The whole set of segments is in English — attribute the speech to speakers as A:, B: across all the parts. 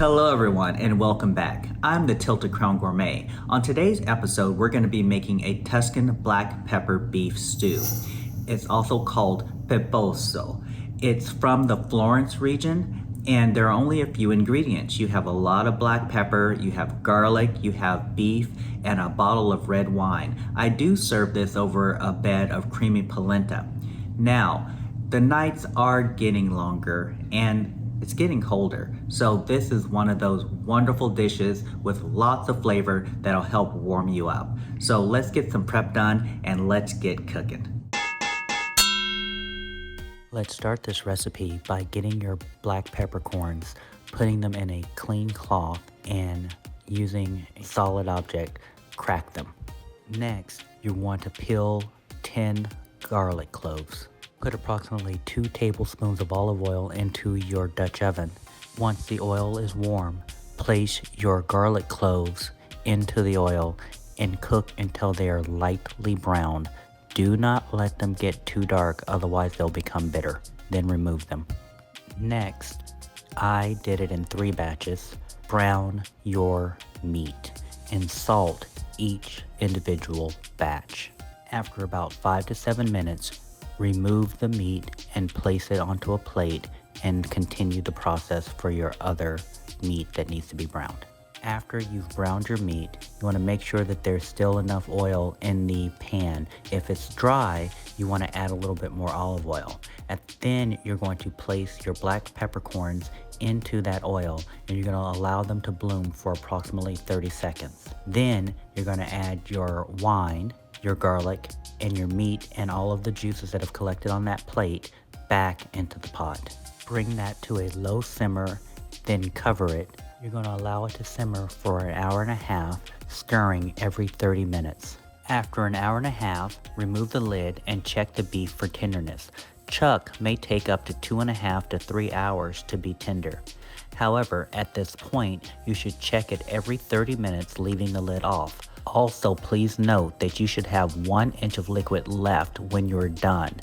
A: Hello everyone and welcome back. I'm the Tilted Crown Gourmet. On today's episode, we're going to be making a Tuscan black pepper beef stew. It's also called Peposo. It's from the Florence region and there are only a few ingredients. You have a lot of black pepper, you have garlic, you have beef, and a bottle of red wine. I do serve this over a bed of creamy polenta. Now, the nights are getting longer and it's getting colder, so this is one of those wonderful dishes with lots of flavor that'll help warm you up. So let's get some prep done and let's get cooking. Let's start this recipe by getting your black peppercorns, putting them in a clean cloth, and using a solid object, crack them. Next, you want to peel 10 garlic cloves. Put approximately 2 tablespoons of olive oil into your Dutch oven. Once the oil is warm, place your garlic cloves into the oil and cook until they are lightly browned. Do not let them get too dark, otherwise they'll become bitter. Then remove them. Next, I did it in 3 batches. Brown your meat and salt each individual batch. After about 5 to 7 minutes, remove the meat and place it onto a plate and continue the process for your other meat that needs to be browned. After you've browned your meat, you want to make sure that there's still enough oil in the pan. If it's dry, you want to add a little bit more olive oil. And then you're going to place your black peppercorns into that oil and you're going to allow them to bloom for approximately 30 seconds. Then you're going to add your wine, your garlic, and your meat and all of the juices that have collected on that plate back into the pot. Bring that to a low simmer, then cover it. You're going to allow it to simmer for an hour and a half, stirring every 30 minutes. After an hour and a half, remove the lid and check the beef for tenderness. Chuck may take up to 2.5 to 3 hours to be tender. However, at this point, you should check it every 30 minutes, leaving the lid off. Also, please note that you should have 1 inch of liquid left when you're done.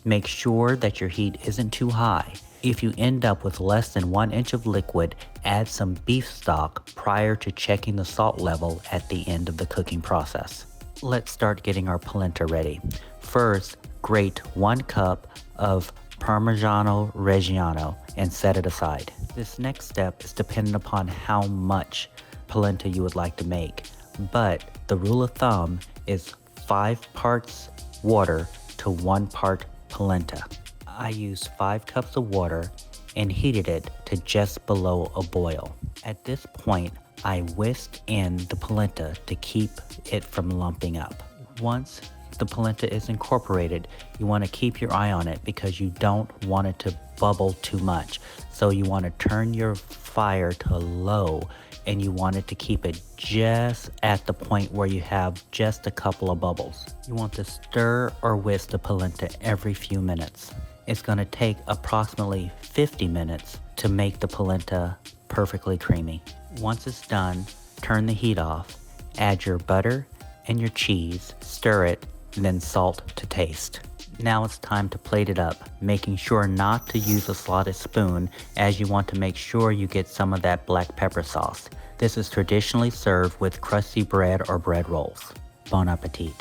A: Make sure that your heat isn't too high. If you end up with less than 1 inch of liquid, add some beef stock prior to checking the salt level at the end of the cooking process. Let's start getting our polenta ready. First, grate 1 cup of Parmigiano Reggiano and set it aside. This next step is dependent upon how much polenta you would like to make, but the rule of thumb is 5 parts water to 1 part polenta. I used 5 cups of water and heated it to just below a boil. At this point, I whisked in the polenta to keep it from lumping up. Once the polenta is incorporated, you want to keep your eye on it because you don't want it to bubble too much. So you want to turn your fire to low and you want it to keep it just at the point where you have just a couple of bubbles. You want to stir or whisk the polenta every few minutes. It's going to take approximately 50 minutes to make the polenta perfectly creamy. Once it's done, turn the heat off, add your butter and your cheese, stir it, and then salt to taste. Now it's time to plate it up, making sure not to use a slotted spoon as you want to make sure you get some of that black pepper sauce. This is traditionally served with crusty bread or bread rolls. Bon appetit.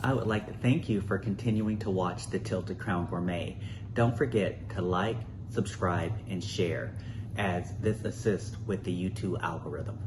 A: I would like to thank you for continuing to watch the Tilted Crown Gourmet. Don't forget to like, subscribe, and share as this assists with the YouTube algorithm.